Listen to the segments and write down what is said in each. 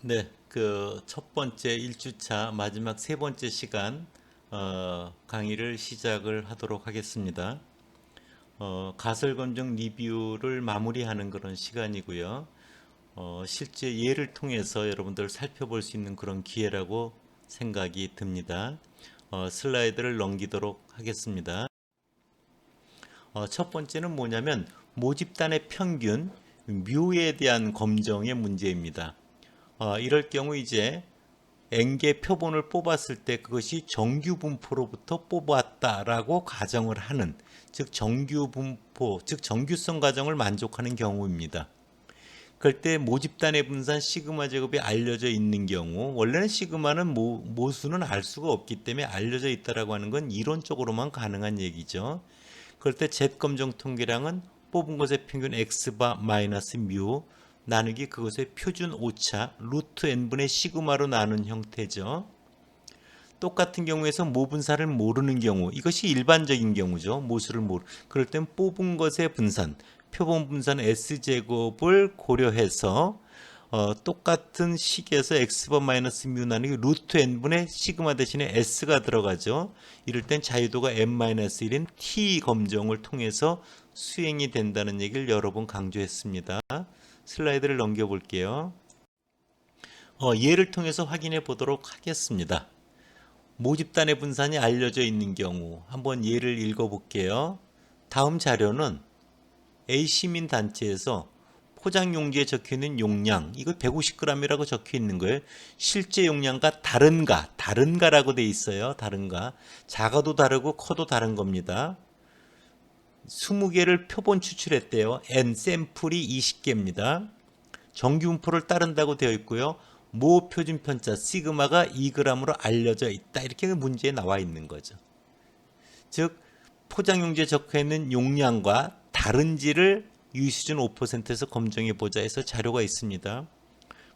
네, 그 첫 번째 1주차 마지막 세 번째 시간 강의를 시작을 하도록 하겠습니다. 가설 검정 리뷰를 마무리하는 그런 시간이고요. 실제 예를 통해서 여러분들 살펴볼 수 있는 그런 기회라고 생각이 듭니다. 슬라이드를 넘기도록 하겠습니다. 첫 번째는 뭐냐면 모집단의 평균 뮤에 대한 검정의 문제입니다. 이럴 경우 이제 N개 표본을 뽑았을 때 그것이 정규 분포로부터 뽑았다라고 가정을 하는, 즉 정규 분포, 즉 정규성 가정을 만족하는 경우입니다. 그럴 때 모집단의 분산 시그마 제곱이 알려져 있는 경우, 원래는 시그마는 모수는 알 수가 없기 때문에 알려져 있다라고 하는 건 이론적으로만 가능한 얘기죠. 그럴 때 Z 검정 통계량은 뽑은 것의 평균 x바 마이너스 뮤 나누기 그것의 표준 오차 루트 n분의 시그마로 나눈 형태죠. 똑같은 경우에서 모분사를 모르는 경우, 이것이 일반적인 경우죠. 모수를 그럴 땐 뽑은 것의 분산, 표본 분산 s제곱을 고려해서 똑같은 식에서 x바 마이너스 뮤 나누기 루트 n분의 시그마 대신에 s가 들어가죠. 이럴 땐 자유도가 n-1인 t 검정을 통해서 수행이 된다는 얘기를 여러 번 강조했습니다. 슬라이드를 넘겨볼게요. 예를 통해서 확인해 보도록 하겠습니다. 모집단의 분산이 알려져 있는 경우 한번 예를 읽어볼게요. 다음 자료는 A시민단체에서 포장용지에 적혀있는 용량, 이거 150g이라고 적혀있는 거예요. 실제 용량과 다른가라고 돼 있어요. 다른가. 작아도 다르고 커도 다른 겁니다. 20개를 표본 추출했대요. N 샘플이 20개입니다. 정규분포를 따른다고 되어 있고요. 모 표준 편차 시그마가 2g으로 알려져 있다. 이렇게 문제에 나와 있는 거죠. 즉 포장용지에 적혀 있는 용량과 다른지를 유의수준 5%에서 검증해 보자 해서 자료가 있습니다.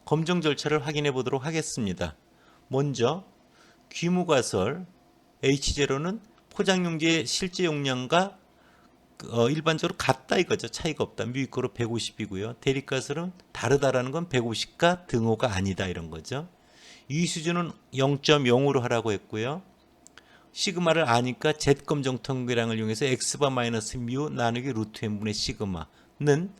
검증 절차를 확인해 보도록 하겠습니다. 먼저 귀무가설 H0는 포장용지의 실제 용량과 일반적으로 같다 이거죠. 차이가 없다. 뮤이코로 150이고요. 대립가설은 다르다라는 건 150과 등호가 아니다 이런 거죠. 유의수준은 0.0으로 하라고 했고요. 시그마를 아니까 Z 검정 통계량을 이용해서 x바 마이너스 뮤 나누기 루트 n분의 시그마는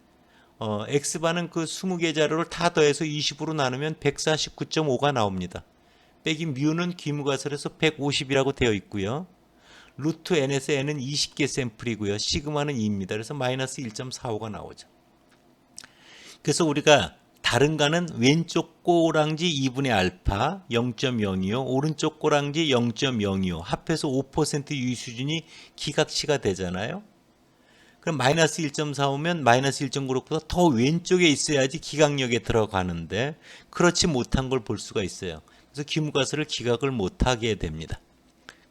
x바는 그 20개 자료를 다 더해서 20으로 나누면 149.5가 나옵니다. 빼기 뮤는 귀무가설에서 150이라고 되어 있고요. 루트 n에서 n은 20개 샘플이고요. 시그마는 2입니다. 그래서 마이너스 1.45가 나오죠. 그래서 우리가 다른가는 왼쪽 꼬랑지 2분의 알파 0.025, 오른쪽 꼬랑지 0.025, 합해서 5% 유의 수준이 기각치가 되잖아요. 그럼 마이너스 1.45면 마이너스 1.96보다 더 왼쪽에 있어야지 기각력에 들어가는데 그렇지 못한 걸 볼 수가 있어요. 그래서 귀무가설을 기각을 못하게 됩니다.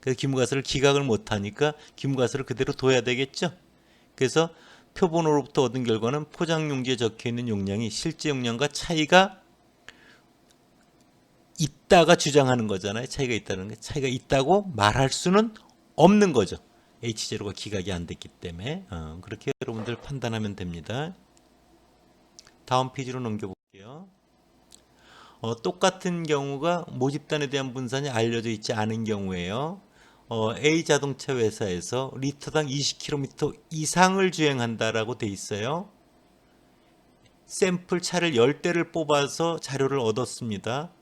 그래서 귀무가설을 기각을 못하니까 귀무가설을 그대로 둬야 되겠죠. 그래서 표본으로부터 얻은 결과는 포장용지에 적혀있는 용량이 실제 용량과 차이가 있다가 주장하는 거잖아요. 차이가 있다는 게 차이가 있다고 말할 수는 없는 거죠. H0가 기각이 안 됐기 때문에 그렇게 여러분들 판단하면 됩니다. 다음 페이지로 넘겨볼게요. 똑같은 경우가 모집단에 대한 분산이 알려져 있지 않은 경우에요. A 자동차 회사에서 리터당 20km 이상을 주행한다라고 돼 있어요. 샘플 차를 10대를 뽑아서 자료를 얻었습니다.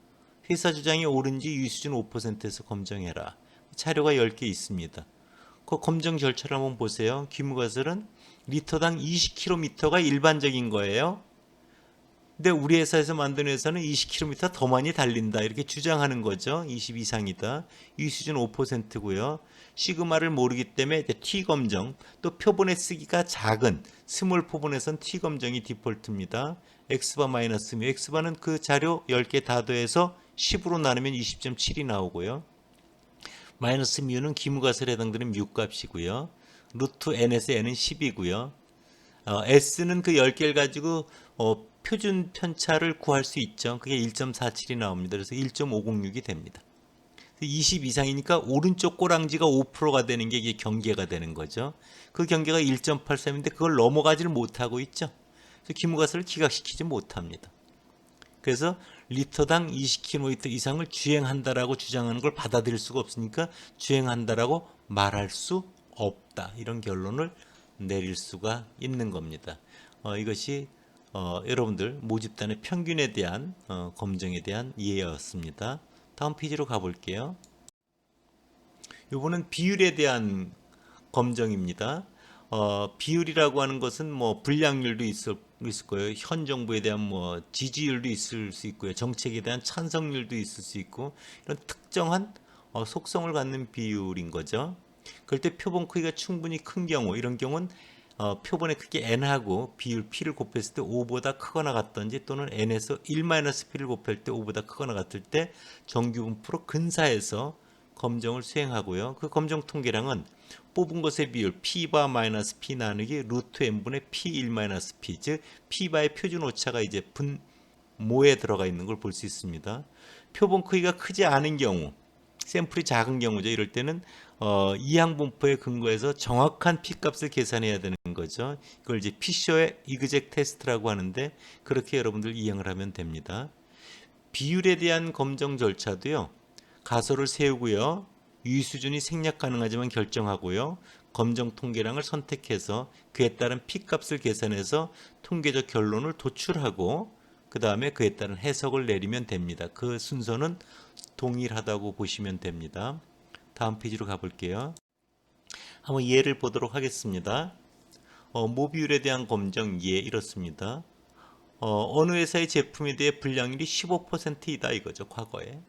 회사 주장이 옳은지 유의수준 5%에서 검증해라. 자료가 10개 있습니다. 그 검증 절차를 한번 보세요. 귀무가설은 리터당 20km가 일반적인 거예요. 근데 우리 회사에서 만든 회사는 20km 더 많이 달린다 이렇게 주장하는 거죠. 20 이상이다. 유의수준 5%고요. 시그마를 모르기 때문에 T 검정, 또 표본의 쓰기가 작은 스몰 표본에선 T 검정이 디폴트입니다. X바 마이너스 뮤, X바는 그 자료 10개 다 더해서 10으로 나누면 20.7이 나오고요. 마이너스 뮤는 기무가설에 해당되는 뮤 값이고요. 루트 n에서 n은 10이고요. S는 그 10개를 가지고 표준 편차를 구할 수 있죠. 그게 1.47이 나옵니다. 그래서 1.506이 됩니다. 20 이상이니까 오른쪽 꼬랑지가 5%가 되는 게 이게 경계가 되는 거죠. 그 경계가 1.83인데 그걸 넘어가지를 못하고 있죠. 그래서 귀무가설을 기각시키지 못합니다. 그래서 리터당 20km 이상을 주행한다라고 주장하는 걸 받아들일 수가 없으니까 주행한다라고 말할 수 없다. 이런 결론을 내릴 수가 있는 겁니다. 이것이 여러분들 모집단의 평균에 대한 검정에 대한 이해였습니다. 다음 페이지로 가볼게요. 이거는 비율에 대한 검정입니다. 비율이라고 하는 것은 뭐 불량률도 있을 거예요. 현 정부에 대한 뭐 지지율도 있을 수 있고요. 정책에 대한 찬성률도 있을 수 있고 이런 특정한 속성을 갖는 비율인 거죠. 그럴 때 표본 크기가 충분히 큰 경우 이런 경우는 표본의 크기 n하고 비율 p를 곱했을 때 5보다 크거나 같든지 또는 n에서 1-p를 곱할 때 5보다 크거나 같을 때 정규 분포로 근사해서 검정을 수행하고요. 그 검정 통계량은 뽑은 것의 비율 P바 마이너스 P 나누기 루트 n분의 P1-P, 즉 P바의 표준 오차가 이제 분모에 들어가 있는 걸 볼 수 있습니다. 표본 크기가 크지 않은 경우, 샘플이 작은 경우죠. 이럴 때는 이항 분포에 근거해서 정확한 P값을 계산해야 되는 거죠. 이걸 이제 피셔의 이그젝 테스트라고 하는데 그렇게 여러분들 이행을 하면 됩니다. 비율에 대한 검정 절차도요. 가설을 세우고요. 유의 수준이 생략 가능하지만 결정하고요. 검정 통계량을 선택해서 그에 따른 P값을 계산해서 통계적 결론을 도출하고 그 다음에 그에 따른 해석을 내리면 됩니다. 그 순서는 동일하다고 보시면 됩니다. 다음 페이지로 가볼게요. 한번 예를 보도록 하겠습니다. 모비율에 대한 검정 예 이렇습니다. 어느 회사의 제품에 대해 불량률이 15%이다 이거죠. 과거에.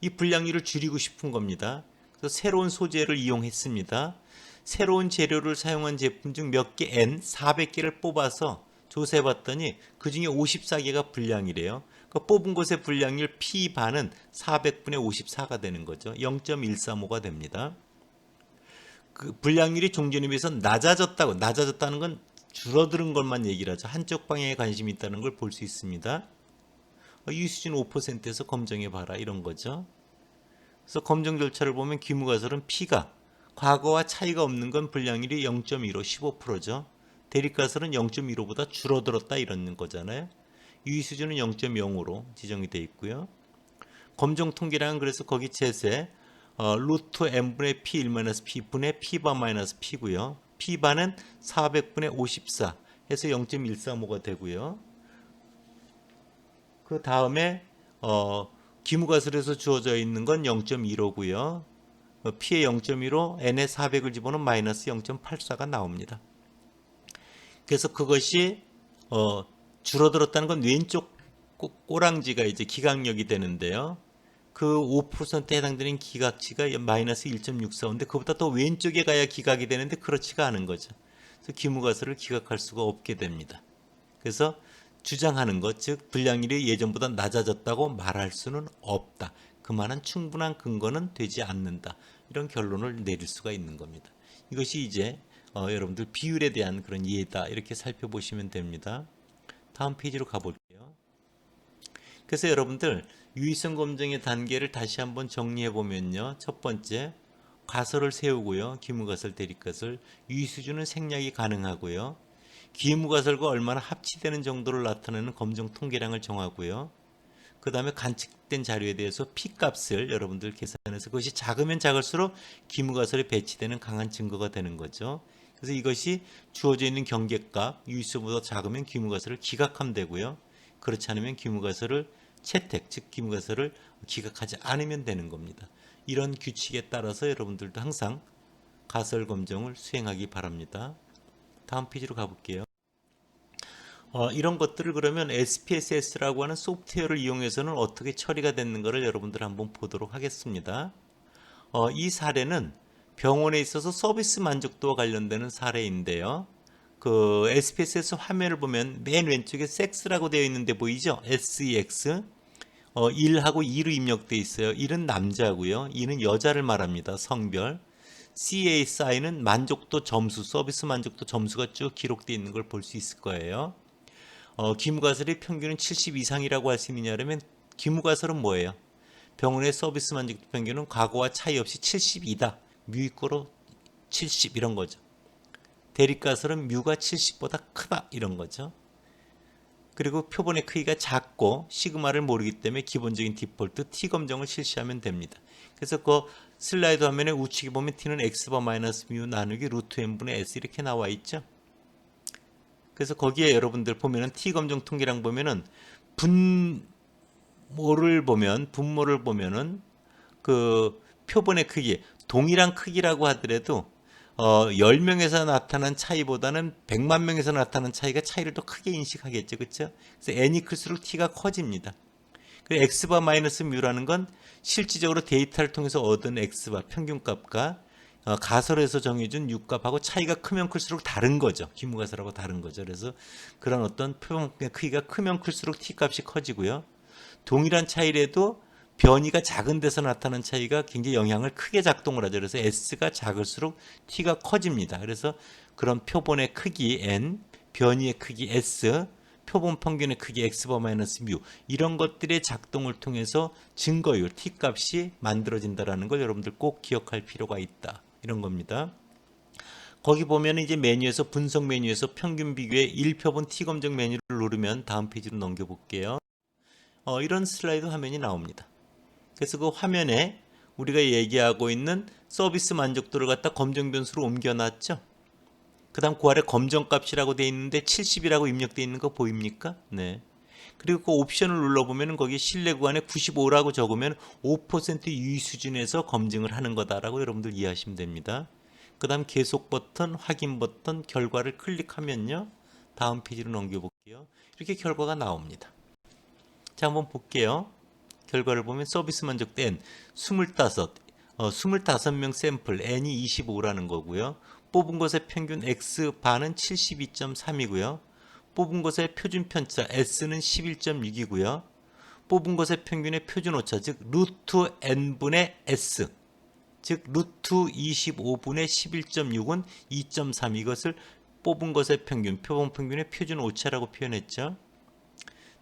이 불량률을 줄이고 싶은 겁니다. 그래서 새로운 소재를 이용했습니다. 새로운 재료를 사용한 제품 중 몇 개 N 400개를 뽑아서 조사해 봤더니 그 중에 54개가 불량이래요. 그 뽑은 것의 불량률 P반은 400분의 54가 되는 거죠. 0.135가 됩니다. 그 불량률이 종전에 비해서 낮아졌다는 건 줄어드는 것만 얘기를 하죠. 한쪽 방향에 관심이 있다는 걸 볼 수 있습니다. 이 수준 5%에서 검정해 봐라 이런 거죠. 그래서 검정 절차를 보면 귀무가설은 P가 과거와 차이가 없는 건 불량률이 0.15 15%죠. 대립가설은 0.15보다 줄어들었다 이런 거잖아요. 유의 수준은 0.0으로 지정이 되어 있고요. 검정 통계량은 그래서 거기 제세 루트 n분의 p 1-p 분의 p바-p고요. p바는 400분의 54 해서 0.135가 되고요. 그 다음에 기무가설에서 주어져 있는 건 0.15고요. p의 0.15, n에 400을 집어넣으면 마이너스 0.84가 나옵니다. 그래서 그것이 줄어들었다는 건 왼쪽 꼬랑지가 이제 기각력이 되는데요. 그 5%에 해당되는 기각치가 마이너스 1.645인데 그보다 더 왼쪽에 가야 기각이 되는데 그렇지가 않은 거죠. 그래서 기무가설을 기각할 수가 없게 됩니다. 그래서 주장하는 것, 즉 불량률이 예전보다 낮아졌다고 말할 수는 없다. 그만한 충분한 근거는 되지 않는다. 이런 결론을 내릴 수가 있는 겁니다. 이것이 이제 여러분들 비율에 대한 그런 이해다. 이렇게 살펴보시면 됩니다. 다음 페이지로 가볼게요. 그래서 여러분들 유의성 검증의 단계를 다시 한번 정리해 보면요. 첫 번째, 가설을 세우고요. 기무가설, 대립가설, 유의 수준은 생략이 가능하고요. 기무가설과 얼마나 합치되는 정도를 나타내는 검정 통계량을 정하고요. 그 다음에 관측된 자료에 대해서 P값을 여러분들 계산해서 그것이 작으면 작을수록 기무가설에 배치되는 강한 증거가 되는 거죠. 그래서 이것이 주어져 있는 경계값, 유의수보다 작으면 기무가설을 기각하면 되고요. 그렇지 않으면 기무가설을 채택, 즉 기무가설을 기각하지 않으면 되는 겁니다. 이런 규칙에 따라서 여러분들도 항상 가설 검정을 수행하기 바랍니다. 다음 페이지로 가볼게요. 이런 것들을 그러면 SPSS라고 하는 소프트웨어를 이용해서는 어떻게 처리가 됐는가를 여러분들 한번 보도록 하겠습니다. 이 사례는 병원에 있어서 서비스 만족도와 관련되는 사례인데요. 그 SPSS 화면을 보면 맨 왼쪽에 섹스라고 되어 있는데 보이죠? SEX 1하고 2로 입력되어 있어요. 1은 남자고요. 2는 여자를 말합니다. 성별. CASI는 만족도 점수, 서비스 만족도 점수가 쭉 기록되어 있는 걸 볼 수 있을 거예요. 기무가설의 평균은 70 이상이라고 할 수 있느냐면 기무가설은 뭐예요? 병원의 서비스 만족도 평균은 과거와 차이 없이 70이다. 뮤이꼬로 70 이런 거죠. 대립가설은 뮤가 70보다 크다 이런 거죠. 그리고 표본의 크기가 작고 시그마를 모르기 때문에 기본적인 디폴트 T 검정을 실시하면 됩니다. 그래서 그 슬라이드 화면에 우측에 보면 T는 X바 마이너스 뮤 나누기 루트 N분의 S 이렇게 나와 있죠. 그래서 거기에 여러분들 보면은 T 검정 통계량 보면은 분모를 보면은 그 표본의 크기, 동일한 크기라고 하더라도 10명에서 나타난 차이보다는 100만 명에서 나타난 차이를 더 크게 인식하겠죠. 그렇죠? 그래서 n이 클수록 t가 커집니다. 그리고 x바 마이너스 뮤라는 건 실질적으로 데이터를 통해서 얻은 x바 평균값과 가설에서 정해준 유값하고 차이가 크면 클수록 다른 거죠. 기무가설하고 다른 거죠. 그래서 그런 어떤 표본의 크기가 크면 클수록 t 값이 커지고요. 동일한 차이라도 변이가 작은 데서 나타나는 차이가 굉장히 영향을 크게 작동을 하죠. 그래서 S가 작을수록 T가 커집니다. 그래서 그런 표본의 크기 N, 변이의 크기 S, 표본 평균의 크기 X바 마이너스 뮤 이런 것들의 작동을 통해서 증거율 T 값이 만들어진다는 걸 여러분들 꼭 기억할 필요가 있다. 이런 겁니다. 거기 보면 이제 메뉴에서 분석 메뉴에서 평균 비교의 1표본 T 검정 메뉴를 누르면 다음 페이지로 넘겨볼게요. 이런 슬라이드 화면이 나옵니다. 그래서 그 화면에 우리가 얘기하고 있는 서비스 만족도를 갖다 검정 변수로 옮겨놨죠. 그 다음 그 아래 검정값이라고 되어 있는데 70이라고 입력되어 있는 거 보입니까? 네. 그리고 그 옵션을 눌러보면 거기 신뢰 구간에 95라고 적으면 5% 유의 수준에서 검증을 하는 거다라고 여러분들 이해하시면 됩니다. 그 다음 계속 버튼, 확인 버튼, 결과를 클릭하면요. 다음 페이지로 넘겨볼게요. 이렇게 결과가 나옵니다. 자, 한번 볼게요. 결과를 보면 서비스 만족도 N 25, 25명 샘플 N이 25라는 거고요. 뽑은 것의 평균 X 반은 72.3이고요. 뽑은 것의 표준 편차 S는 11.6이고요. 뽑은 것의 평균의 표준 오차 즉 루트 N분의 S 즉 루트 25분의 11.6은 2.3 이것을 뽑은 것의 평균, 표본 평균의 표준 오차라고 표현했죠.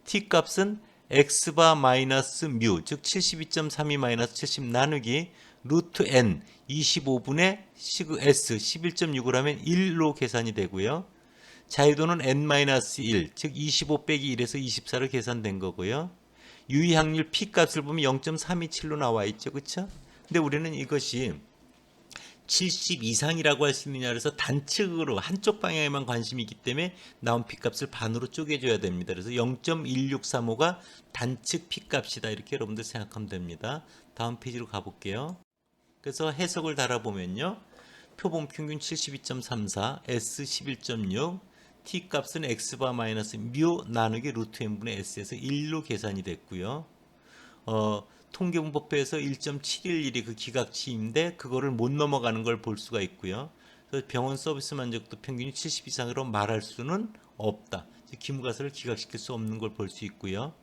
T값은 x바 마이너스 뮤, 즉 72.32 마이너스 70 나누기 루트 n 25분의 시그 s 11.6을 하면 1로 계산이 되고요. 자유도는 n-1, 즉 25 빼기 1에서 24로 계산된 거고요. 유의확률 P값을 보면 0.327로 나와 있죠. 그렇죠? 근데 우리는 이것이 70 이상이라고 할 수 있느냐 그래서 단측으로 한쪽 방향에만 관심이 있기 때문에 나온 P값을 반으로 쪼개줘야 됩니다. 그래서 0.1635가 단측 P값이다 이렇게 여러분들 생각하면 됩니다. 다음 페이지로 가볼게요. 그래서 해석을 달아보면요. 표본 평균 72.34, S 11.6, T값은 X바 마이너스 뮤 나누기 루트 N분의 S에서 1로 계산이 됐고요. 통계분법표에서 1.711이 그 기각치인데 그거를 못 넘어가는 걸 볼 수가 있고요. 그래서 병원 서비스 만족도 평균이 70 이상으로 말할 수는 없다. 기무가설을 기각시킬 수 없는 걸 볼 수 있고요.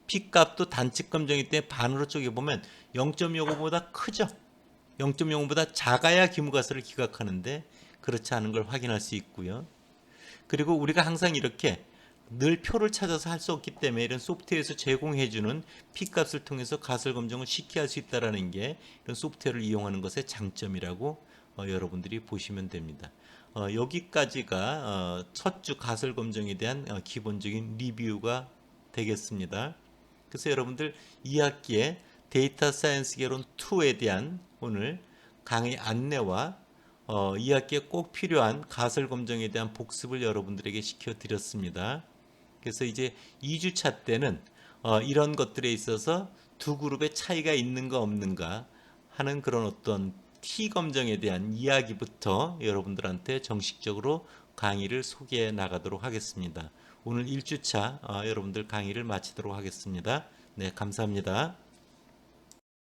P값도 단측 검정이기 때문에 반으로 쪼개보면 0.05보다 크죠. 0.05보다 작아야 기무가설을 기각하는데 그렇지 않은 걸 확인할 수 있고요. 그리고 우리가 항상 이렇게 늘 표를 찾아서 할 수 없기 때문에 이런 소프트웨어에서 제공해주는 P값을 통해서 가설 검정을 쉽게 할 수 있다는 게 이런 소프트웨어를 이용하는 것의 장점이라고 여러분들이 보시면 됩니다. 여기까지가 첫 주 가설 검정에 대한 기본적인 리뷰가 되겠습니다. 그래서 여러분들 2학기에 데이터 사이언스 개론 2에 대한 오늘 강의 안내와 2학기에 꼭 필요한 가설 검정에 대한 복습을 여러분들에게 시켜드렸습니다. 그래서 이제 2주차 때는 이런 것들에 있어서 두 그룹의 차이가 있는가 없는가 하는 그런 어떤 T 검정에 대한 이야기부터 여러분들한테 정식적으로 강의를 소개해 나가도록 하겠습니다. 오늘 1주차 여러분들 강의를 마치도록 하겠습니다. 네, 감사합니다.